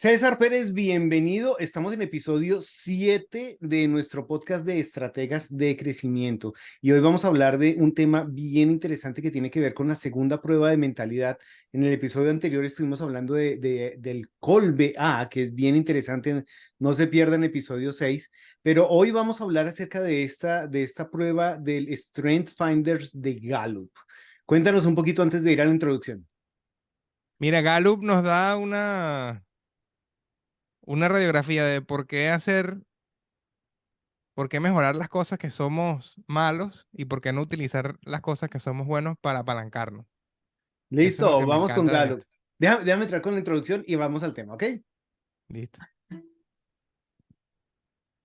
César Pérez, bienvenido. Estamos en episodio 7 de nuestro podcast de estrategas de crecimiento y hoy vamos a hablar de un tema bien interesante que tiene que ver con la segunda prueba de mentalidad. En el episodio anterior estuvimos hablando del Kolbe A, que es bien interesante, no se pierdan episodio 6, pero hoy vamos a hablar acerca de esta prueba del Strength Finders de Gallup. Cuéntanos un poquito antes de ir a la introducción. Mira, Gallup nos da una radiografía de por qué mejorar las cosas que somos malos y por qué no utilizar las cosas que somos buenos para apalancarnos. Eso es lo Listo, que me vamos con encanta de Gallup. esto. Déjame entrar con la introducción y vamos al tema, ¿ok? Listo.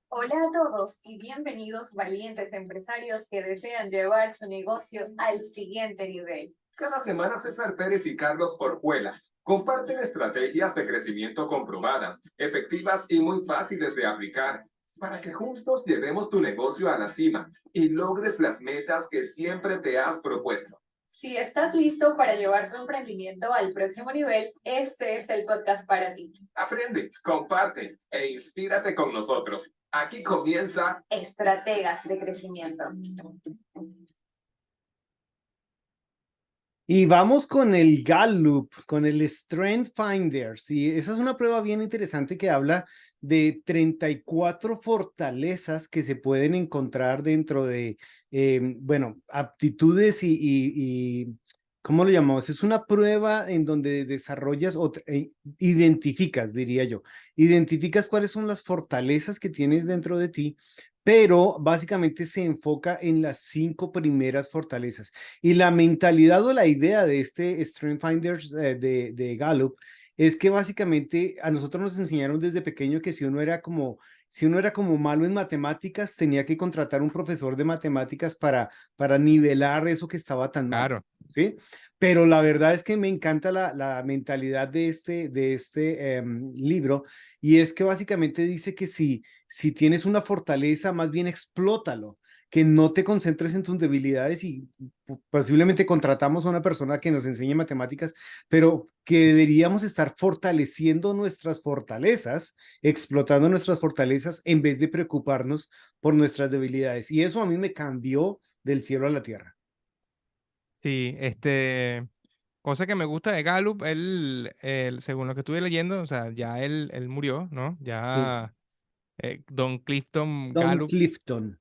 Hola a todos y bienvenidos valientes empresarios que desean llevar su negocio al siguiente nivel. Cada semana César Pérez y Carlos Orjuela comparten estrategias de crecimiento comprobadas, efectivas y muy fáciles de aplicar para que juntos llevemos tu negocio a la cima y logres las metas que siempre te has propuesto. Si estás listo para llevar tu emprendimiento al próximo nivel, este es el podcast para ti. Aprende, comparte e inspírate con nosotros. Aquí comienza Estrategas de crecimiento. Y vamos con el Gallup, con el Strength Finders. Y esa es una prueba bien interesante que habla de 34 fortalezas que se pueden encontrar dentro de, bueno, aptitudes ¿cómo lo llamamos? Es una prueba en donde desarrollas o identificas, diría yo, identificas cuáles son las fortalezas que tienes dentro de ti, pero básicamente se enfoca en las 5 primeras fortalezas. Y la mentalidad o la idea de este Strength Finders de Gallup es que básicamente a nosotros nos enseñaron desde pequeño que si uno era como malo en matemáticas, tenía que contratar un profesor de matemáticas para nivelar eso que estaba tan mal, Claro. ¿sí? Pero la verdad es que me encanta la mentalidad de este libro, y es que básicamente dice que si tienes una fortaleza, más bien explótalo, que no te concentres en tus debilidades y posiblemente contratamos a una persona que nos enseñe matemáticas, pero que deberíamos estar fortaleciendo nuestras fortalezas, explotando nuestras fortalezas en vez de preocuparnos por nuestras debilidades. Y eso a mí me cambió del cielo a la tierra. Sí, cosa que me gusta de Gallup, según lo que estuve leyendo, o sea, ya él murió, ¿no? Sí. Ya Don Clifton Don Gallup, Clifton.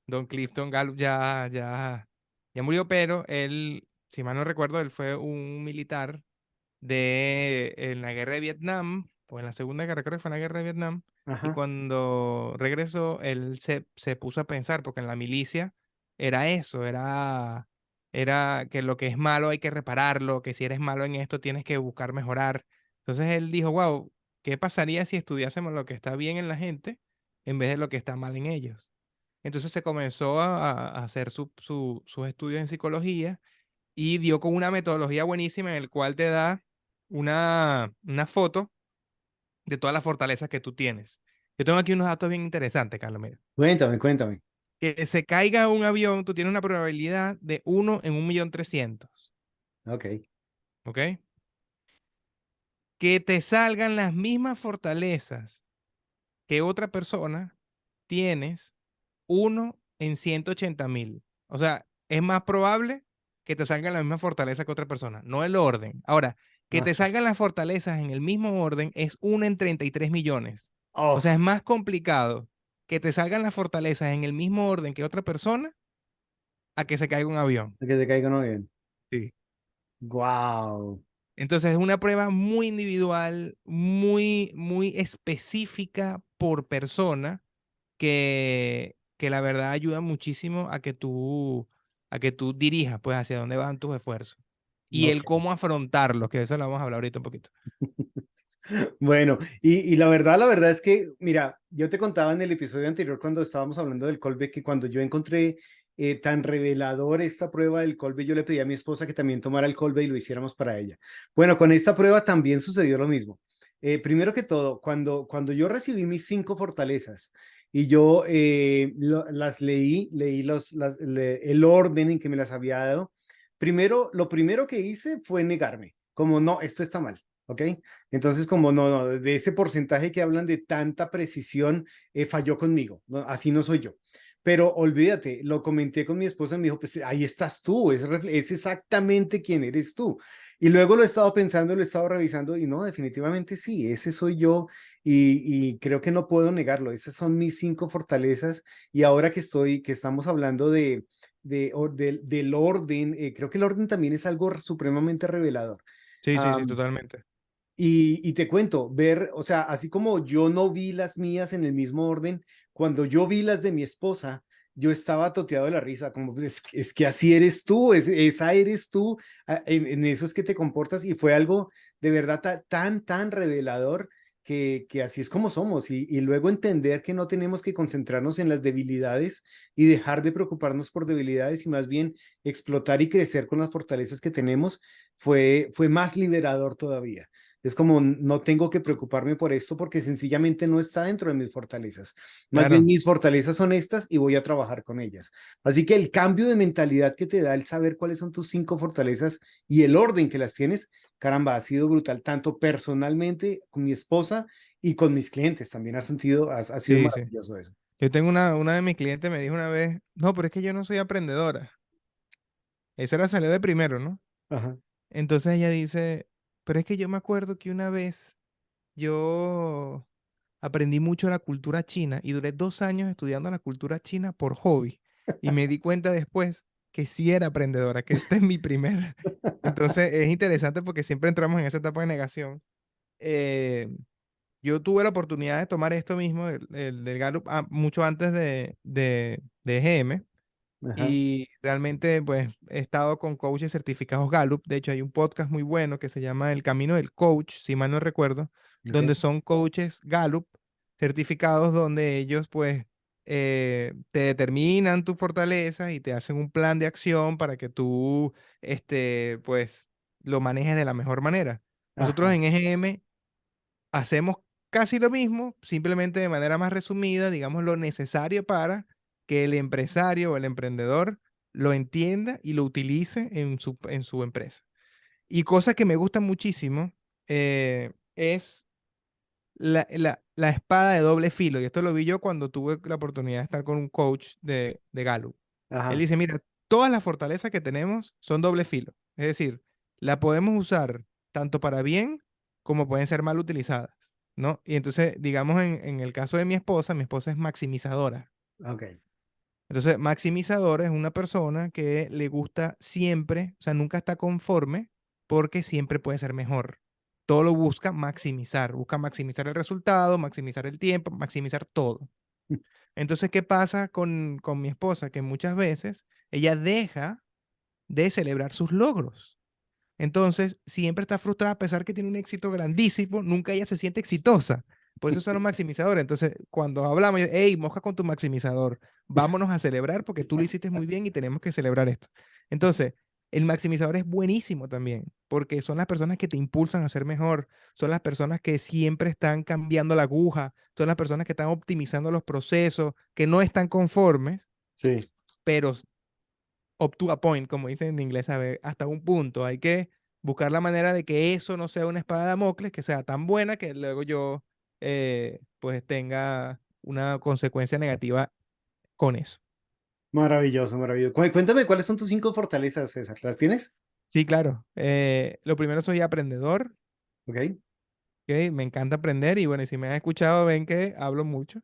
Don Clifton Gallup ya murió, pero él, si mal no recuerdo, él fue un militar en la guerra de Vietnam, o en la segunda guerra, creo que fue en la guerra de Vietnam, y Ajá. cuando regresó, él se puso a pensar, porque en la milicia era eso, era que lo que es malo hay que repararlo, que si eres malo en esto tienes que buscar mejorar. Entonces él dijo, wow, ¿qué pasaría si estudiásemos lo que está bien en la gente en vez de lo que está mal en ellos? Entonces se comenzó a hacer sus estudios en psicología y dio con una metodología buenísima en el cual te da una foto de todas las fortalezas que tú tienes. Yo tengo aquí unos datos bien interesantes, Carlos. Mira, Cuéntame, cuéntame. que se caiga un avión, tú tienes una probabilidad de 1 en 1.300.000, Ok. ¿ok? Que te salgan las mismas fortalezas que otra persona, tienes 1 en 180.000. O sea, es más probable que te salgan la misma fortaleza que otra persona, no el orden. Ahora, que te Ajá. salgan las fortalezas en el mismo orden es 1 en 33 millones. O sea, Oh, es más complicado que te salgan las fortalezas en el mismo orden que otra persona a que se caiga un avión. que te caiga uno bien. Sí. Wow. Entonces es una prueba muy individual, muy específica por persona que la verdad ayuda muchísimo a que tú dirijas, pues, hacia dónde van tus esfuerzos. Y el Ok. cómo afrontarlos, que eso lo vamos a hablar ahorita un poquito. Bueno, y la verdad es que, mira, yo te contaba en el episodio anterior cuando estábamos hablando del Colbe que cuando yo encontré tan revelador esta prueba del Colbe, yo le pedí a mi esposa que también tomara el Colbe y lo hiciéramos para ella. Bueno, con esta prueba también sucedió lo mismo. Primero que todo, cuando yo recibí mis 5 fortalezas y yo las leí el orden en que me las había dado, lo primero que hice fue negarme, como no, esto está mal. ¿ok? Entonces, como no, de ese porcentaje que hablan de tanta precisión, falló conmigo, ¿no? Así no soy yo. Pero olvídate, lo comenté con mi esposa y me dijo, pues ahí estás tú, es exactamente quién eres tú. Y luego lo he estado pensando, lo he estado revisando y no, definitivamente sí, ese soy yo y creo que no puedo negarlo. Esas son mis 5 fortalezas y ahora que estamos hablando del orden, creo que el orden también es algo supremamente revelador. Sí, sí, sí, Am, totalmente. y te cuento, o sea, así como yo no vi las mías en el mismo orden, cuando yo vi las de mi esposa, yo estaba toteado de la risa, como es que así eres tú, esa eres tú, en eso es que te comportas y fue algo de verdad tan revelador que así es como somos y luego entender que no tenemos que concentrarnos en las debilidades y dejar de preocuparnos por debilidades y más bien explotar y crecer con las fortalezas que tenemos fue más liberador todavía. Es como no tengo que preocuparme por esto porque sencillamente no está dentro de mis fortalezas. Más bien Claro, mis fortalezas son estas y voy a trabajar con ellas. Así que el cambio de mentalidad que te da el saber cuáles son tus 5 fortalezas y el orden que las tienes, caramba, ha sido brutal, tanto personalmente con mi esposa y con mis clientes. También ha sido sí, sí. maravilloso eso. Yo tengo una de mis clientes me dijo una vez, no, pero es que yo no soy aprendedora. Esa la salió de primero, ¿no? Ajá. Entonces ella dice, pero es que yo me acuerdo que una vez yo aprendí mucho la cultura china y duré 2 años estudiando la cultura china por hobby. Y me di cuenta después que sí era aprendedora, que este es mi primer. Entonces es interesante porque siempre entramos en esa etapa de negación. Eh, yo tuve la oportunidad de tomar esto mismo, el del Gallup, mucho antes de GM. Ajá. Y realmente, pues, he estado con coaches certificados Gallup. De hecho, hay un podcast muy bueno que se llama El Camino del Coach, si mal no recuerdo, donde Ok. son coaches Gallup certificados, donde ellos, pues, te determinan tu fortaleza y te hacen un plan de acción para que tú, pues, lo manejes de la mejor manera. Nosotros Ajá. en EGM hacemos casi lo mismo, simplemente de manera más resumida, digamos lo necesario para que el empresario o el emprendedor lo entienda y lo utilice en su empresa. Y cosa que me gusta muchísimo es la espada de doble filo. Y esto lo vi yo cuando tuve la oportunidad de estar con un coach de Gallup. Él Ajá. dice, mira, todas las fortalezas que tenemos son doble filo. Es decir, la podemos usar tanto para bien como pueden ser mal utilizadas, ¿no? Y entonces, digamos, en el caso de mi esposa es maximizadora. Ok. Entonces, maximizadora es una persona que le gusta siempre, o sea, nunca está conforme porque siempre puede ser mejor. Todo lo busca maximizar el resultado, maximizar el tiempo, maximizar todo. Entonces, ¿qué pasa con mi esposa? Que muchas veces ella deja de celebrar sus logros. Entonces, siempre está frustrada a pesar que tiene un éxito grandísimo, nunca ella se siente exitosa. Por eso son los maximizadores. Entonces, cuando hablamos, hey, moja con tu maximizador, vámonos a celebrar porque tú lo hiciste muy bien y tenemos que celebrar esto. Entonces, el maximizador es buenísimo también, porque son las personas que te impulsan a ser mejor, son las personas que siempre están cambiando la aguja, son las personas que están optimizando los procesos, que no están conformes, Sí. pero up to a point, como dicen en inglés, ¿sabe? Hasta un punto. Hay que buscar la manera de que eso no sea una espada de Damocles, que sea tan buena que luego yo pues tenga una consecuencia negativa con eso. Maravilloso, maravilloso. Cuéntame, ¿cuáles son tus 5 fortalezas, César? ¿Las tienes? Sí, claro. Lo primero, soy aprendedor, Ok. ¿ok? Me encanta aprender y bueno, y si me han escuchado ven que hablo mucho.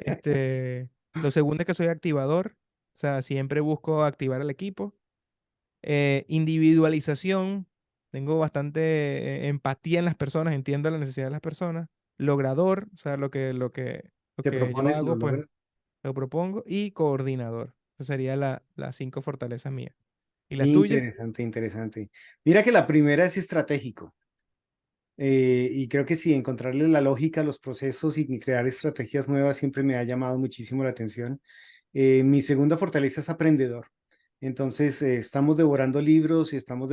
Este, lo segundo es que soy activador, o sea, siempre busco activar al equipo. Individualización, tengo bastante empatía en las personas, entiendo la necesidad de las personas. Logrador, o sea, lo Te que yo propones, lo hago, pues logras. lo propongo. Y coordinador. Esas serían las 5 fortalezas mías. ¿Y las tuyas? Interesante, interesante. Mira que la primera es estratégico. Y creo que sí, encontrarle la lógica a los procesos y crear estrategias nuevas siempre me ha llamado muchísimo la atención. Mi segunda fortaleza es aprendedor. Entonces, estamos devorando libros y estamos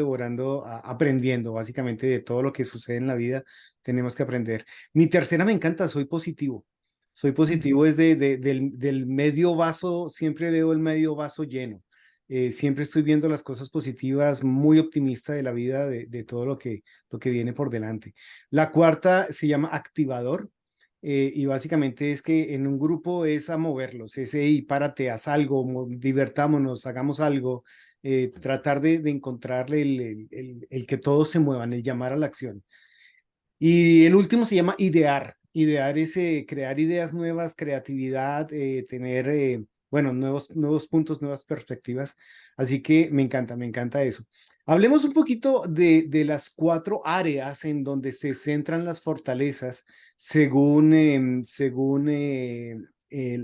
aprendiendo básicamente de todo lo que sucede en la vida. Tenemos que aprender. Mi tercera me encanta, soy positivo. Soy Mm, positivo del medio vaso, siempre veo el medio vaso lleno. Siempre estoy viendo las cosas positivas, muy optimista de la vida, de todo lo que viene por delante. La cuarta se llama activador. Y básicamente es que en un grupo es a moverlos, es, hey, párate, haz algo, divertámonos, hagamos algo, tratar de encontrarle el que todos se muevan, el llamar a la acción. Y el último se llama idear. Idear es crear ideas nuevas, creatividad, tener, bueno, nuevos puntos, nuevas perspectivas. Así que me encanta eso. Hablemos un poquito de las 4 áreas en donde se centran las fortalezas según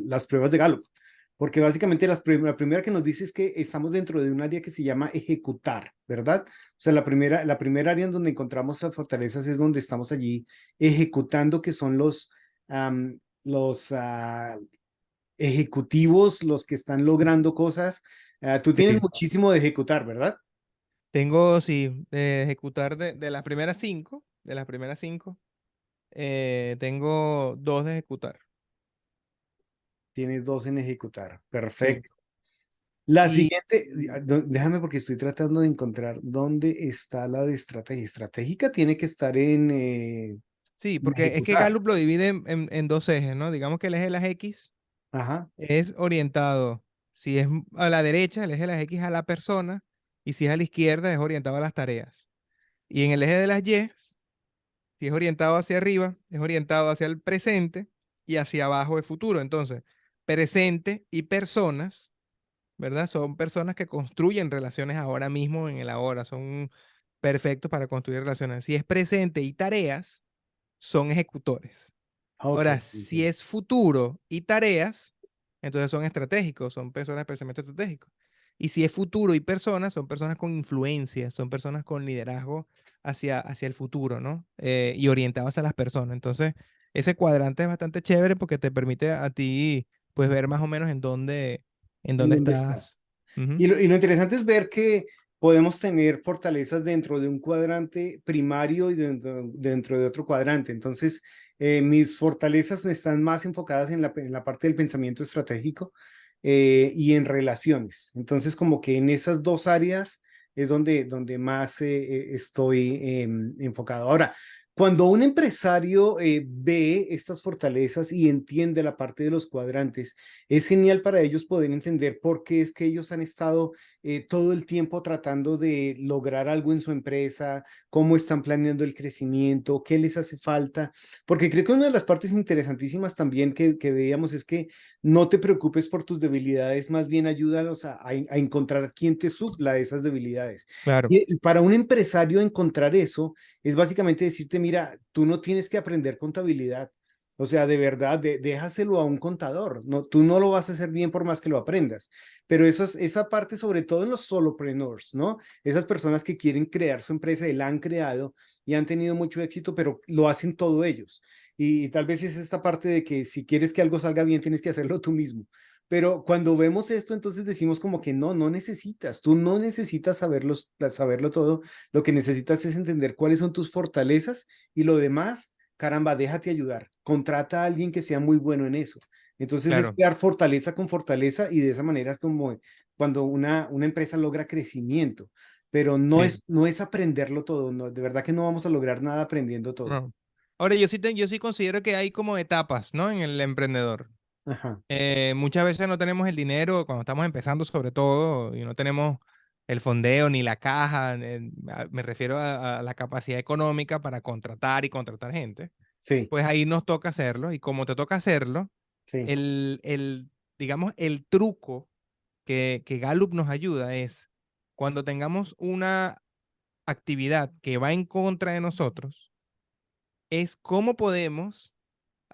las pruebas de Gallup. Porque básicamente la primera que nos dice es que estamos dentro de un área que se llama ejecutar, ¿verdad? O sea, la primera área en donde encontramos las fortalezas es donde estamos allí ejecutando, que son los ejecutivos, los que están logrando cosas. Tú tienes Sí. muchísimo de ejecutar, ¿verdad? Tengo, sí, de ejecutar de las primeras 5, tengo 2 de ejecutar. Tienes 2 en ejecutar. Sí. Perfecto. La Y siguiente, déjame porque estoy tratando de encontrar dónde está la de estrategia. Estratégica tiene que estar sí, en porque es que ejecutar. Gallup lo divide en 2 ejes, ¿no? Digamos que el eje de las X Ajá. es orientado, si es a la derecha, el eje de las X a la persona, y si es a la izquierda, es orientado a las tareas. Y en el eje de las Y, si es orientado hacia arriba, es orientado hacia el presente y hacia abajo es futuro. Entonces, presente y personas, ¿verdad? Son personas que construyen relaciones ahora mismo en el ahora, son perfectos para construir relaciones. Si es presente y tareas, son ejecutores. Ok, Ahora, si entiendo. es futuro y tareas, entonces son estratégicos, son personas de pensamiento estratégico. Y si es futuro y personas, son personas con influencia, son personas con liderazgo hacia el futuro, ¿no? Y orientadas a las personas. Entonces, ese cuadrante es bastante chévere porque te permite a ti, pues, ver más o menos en ¿En dónde dónde está? estás. Ujú. Y lo interesante es ver que podemos tener fortalezas dentro de un cuadrante primario y dentro de otro cuadrante. Entonces, mis fortalezas están más enfocadas en la parte del pensamiento estratégico y en relaciones. Entonces, como que en esas 2 áreas es donde más estoy enfocado. Ahora, cuando un empresario ve estas fortalezas y entiende la parte de los cuadrantes, es genial para ellos poder entender por qué es que ellos han estado todo el tiempo tratando de lograr algo en su empresa, cómo están planeando el crecimiento, qué les hace falta, porque creo que una de las partes interesantísimas también que veíamos es que no te preocupes por tus debilidades, más bien ayúdalos a encontrar quién te supla esas debilidades. Claro, Y para un empresario encontrar eso es básicamente decirte, mira, tú no tienes que aprender contabilidad. O sea, de verdad, déjaselo a un contador. No, tú no lo vas a hacer bien por más que lo aprendas. Pero esa parte, sobre todo en los solopreneurs, ¿no? Esas personas que quieren crear su empresa y la han creado y han tenido mucho éxito, pero lo hacen todo ellos. Y tal vez es esta parte de que si quieres que algo salga bien, tienes que hacerlo tú mismo. Pero cuando vemos esto, entonces decimos como que no necesitas, tú no necesitas saberlo todo. Lo que necesitas es entender cuáles son tus fortalezas y lo demás caramba, déjate ayudar, contrata a alguien que sea muy bueno en eso. Entonces es claro. crear fortaleza con fortaleza y de esa manera es como cuando una empresa logra crecimiento, pero Sí. no es aprenderlo todo, no, de verdad que no vamos a lograr nada aprendiendo todo. No. Ahora, yo sí considero que hay como etapas, ¿no? En el emprendedor. Ajá, Muchas veces no tenemos el dinero cuando estamos empezando sobre todo y no tenemos el fondeo ni la caja, me refiero a la capacidad económica para contratar y contratar gente, sí, pues ahí nos toca hacerlo y como te toca hacerlo, sí, digamos, el truco que Gallup nos ayuda es cuando tengamos una actividad que va en contra de nosotros, es cómo podemos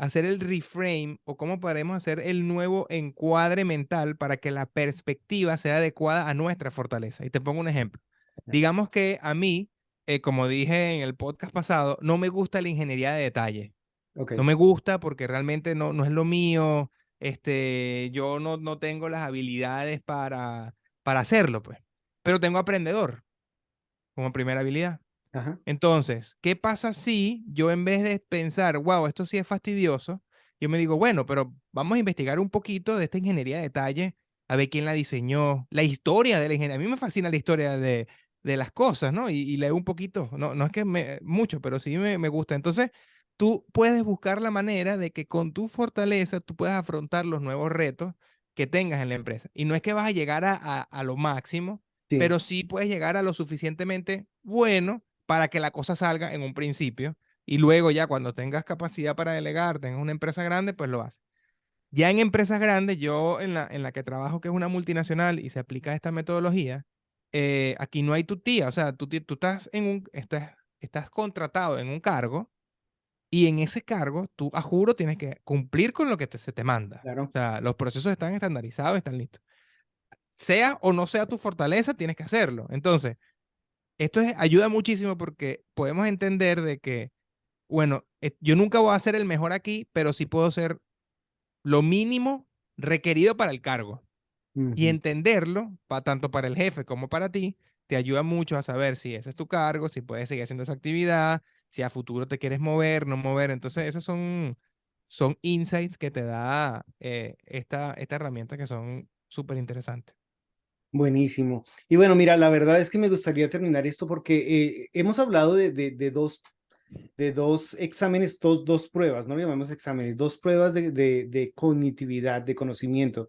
hacer el reframe o cómo podemos hacer el nuevo encuadre mental para que la perspectiva sea adecuada a nuestra fortaleza. Y te pongo un ejemplo. Digamos que a mí, como dije en el podcast pasado, no me gusta la ingeniería de detalle. ok, No me gusta porque realmente no es lo mío. Yo no tengo las habilidades para hacerlo, pues. Pero tengo aprendedor como primera habilidad. ajá, Entonces, ¿qué pasa si yo en vez de pensar, wow, esto sí es fastidioso, yo me digo, bueno, pero vamos a investigar un poquito de esta ingeniería de detalle a ver quién la diseñó, la historia de la ingeniería. A mí me fascina la historia de las cosas, ¿no? Y leo un poquito, no es que mucho, pero sí me gusta. Entonces, tú puedes buscar la manera de que con tu fortaleza tú puedas afrontar los nuevos retos que tengas en la empresa. Y no es que vas a llegar a lo máximo, Sí, pero sí puedes llegar a lo suficientemente bueno para que la cosa salga en un principio y luego ya cuando tengas capacidad para delegar, tengas una empresa grande, pues lo haces. Ya en empresas grandes, yo en la que trabajo, que es una multinacional y se aplica esta metodología, aquí no hay tu tía, o sea, tú estás estás contratado en un cargo y en ese cargo tú, a juro, tienes que cumplir con lo que se te manda. O claro. sea, los procesos están estandarizados, están listos. Sea o no sea tu fortaleza, tienes que hacerlo. Entonces, ayuda muchísimo porque podemos entender de que, bueno, yo nunca voy a ser el mejor aquí, pero sí puedo ser lo mínimo requerido para el cargo. Y Ujú. entenderlo, tanto para el jefe como para ti, te ayuda mucho a saber si ese es tu cargo, si puedes seguir haciendo esa actividad, si a futuro te quieres mover, no mover. Entonces, esos son insights que te da esta herramienta que son súper interesantes. Buenísimo. Y bueno, mira, la verdad es que me gustaría terminar esto porque hemos hablado de dos exámenes, dos pruebas, no le llamamos exámenes, dos pruebas de cognitividad, de conocimiento,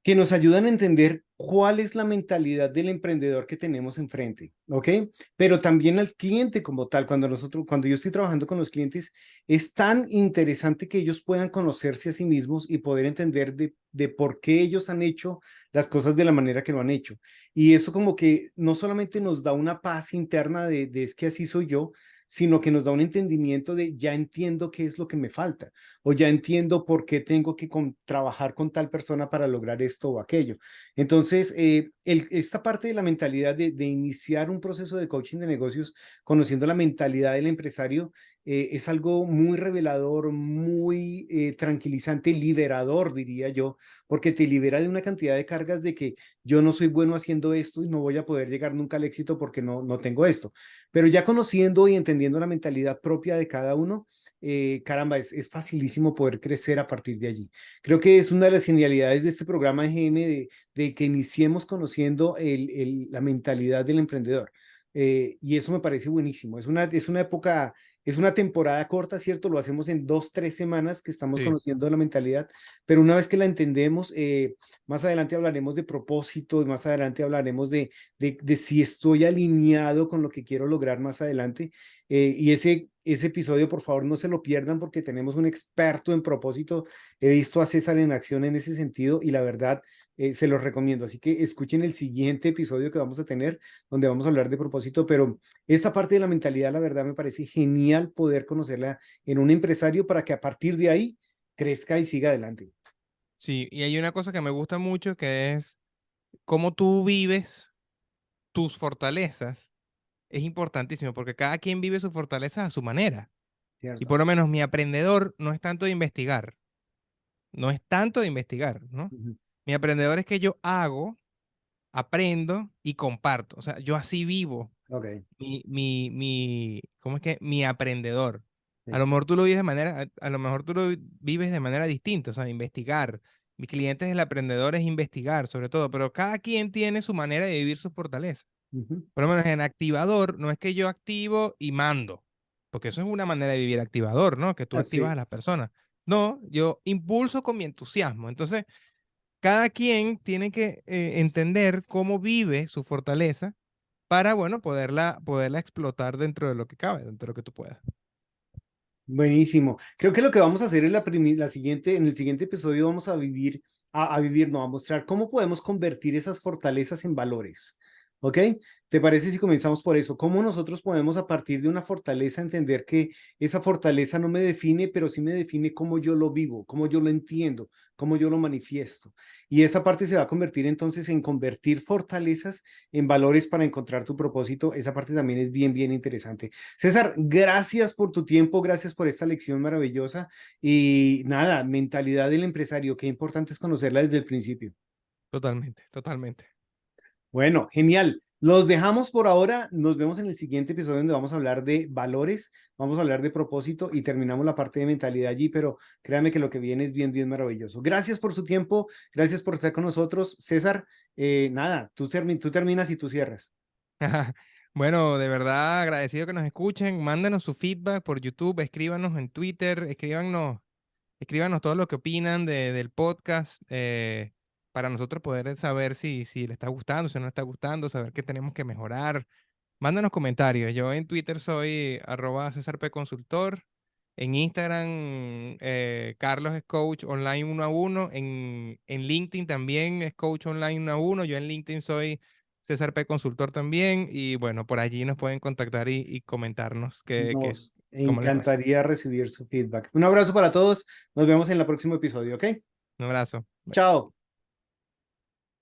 que nos ayudan a entender cuál es la mentalidad del emprendedor que tenemos enfrente, ¿ok? Pero también al cliente como tal, cuando yo estoy trabajando con los clientes, es tan interesante que ellos puedan conocerse a sí mismos y poder entender de por qué ellos han hecho las cosas de la manera que lo han hecho. Y eso como que no solamente nos da una paz interna de es que así soy yo, sino que nos da un entendimiento de ya entiendo qué es lo que me falta o ya entiendo por qué tengo que trabajar con tal persona para lograr esto o aquello. Entonces, esta parte de la mentalidad de iniciar un proceso de coaching de negocios conociendo la mentalidad del empresario es algo muy revelador, muy tranquilizante, liberador, diría yo, porque te libera de una cantidad de cargas de que yo no soy bueno haciendo esto y no voy a poder llegar nunca al éxito porque no tengo esto. Pero ya conociendo y entendiendo la mentalidad propia de cada uno, caramba, es facilísimo poder crecer a partir de allí. Creo que es una de las genialidades de este programa de GM de que iniciemos conociendo la mentalidad del emprendedor. Y eso me parece buenísimo. Es una época, es una temporada corta, ¿cierto? Lo hacemos en 2, 3 semanas que estamos Sí. conociendo la mentalidad, pero una vez que la entendemos, más adelante hablaremos de propósito y más adelante hablaremos de si estoy alineado con lo que quiero lograr más adelante. Y ese episodio, por favor, no se lo pierdan porque tenemos un experto en propósito. He visto a César en acción en ese sentido y la verdad se los recomiendo. Así que escuchen el siguiente episodio que vamos a tener donde vamos a hablar de propósito, pero esta parte de la mentalidad, la verdad, me parece genial poder conocerla en un empresario para que a partir de ahí crezca y siga adelante. Sí, y hay una cosa que me gusta mucho que es cómo tú vives tus fortalezas. Es importantísimo porque cada quien vive sus fortalezas a su manera. Y ¿Cierto? por lo menos mi aprendedor no es tanto de investigar, no es tanto de investigar, ¿no? Ujú. Mi aprendedor es que yo hago, aprendo y comparto. O sea, yo así vivo Ok, ¿cómo es que? Mi aprendedor. A sí. lo mejor tú lo vives de manera, a lo mejor tú lo vives de manera distinta, o sea, investigar. Mi cliente, el aprendedor, es investigar, sobre todo, pero cada quien tiene su manera de vivir su fortaleza. Ujú. Por lo menos en activador, no es que yo activo y mando, porque eso es una manera de vivir activador, ¿no? Que tú activas Así. a las personas. No, yo impulso con mi entusiasmo. Entonces, cada quien tiene que entender cómo vive su fortaleza para, bueno, poderla explotar dentro de lo que cabe, dentro de lo que tú puedas. Buenísimo. Creo que lo que vamos a hacer es en el siguiente episodio vamos a vivir, no, a mostrar cómo podemos convertir esas fortalezas en valores. ¿Ok? ¿Te parece si comenzamos por eso? ¿Cómo nosotros podemos a partir de una fortaleza entender que esa fortaleza no me define, pero sí me define cómo yo lo vivo, cómo yo lo entiendo, cómo yo lo manifiesto? Y esa parte se va a convertir entonces en convertir fortalezas en valores para encontrar tu propósito. Esa parte también es bien, bien interesante. César, gracias por tu tiempo, gracias por esta lección maravillosa y nada, mentalidad del empresario, qué importante es conocerla desde el principio. Totalmente, totalmente. Bueno, genial. Los dejamos por ahora. Nos vemos en el siguiente episodio donde vamos a hablar de valores, vamos a hablar de propósito y terminamos la parte de mentalidad allí, pero créanme que lo que viene es bien, bien maravilloso. Gracias por su tiempo, gracias por estar con nosotros. César, nada, tú terminas y tú cierras. Bueno, de verdad agradecido que nos escuchen. Mándenos su feedback por YouTube, escríbanos en Twitter, escríbanos todo lo que opinan del podcast, para nosotros poder saber si le está gustando, si no le está gustando, saber qué tenemos que mejorar. Mándanos comentarios. Yo en Twitter soy @CésarPConsultor. En Instagram, Carlos es Coach Online 1 a 1. En LinkedIn también es Coach Online 1 a 1. Yo en LinkedIn soy César P. Consultor también. Y bueno, por allí nos pueden contactar y comentarnos Nos cómo les parece. encantaría recibir su feedback. Un abrazo para todos. Nos vemos en el próximo episodio, ¿ok? Un abrazo. Bye. Chao.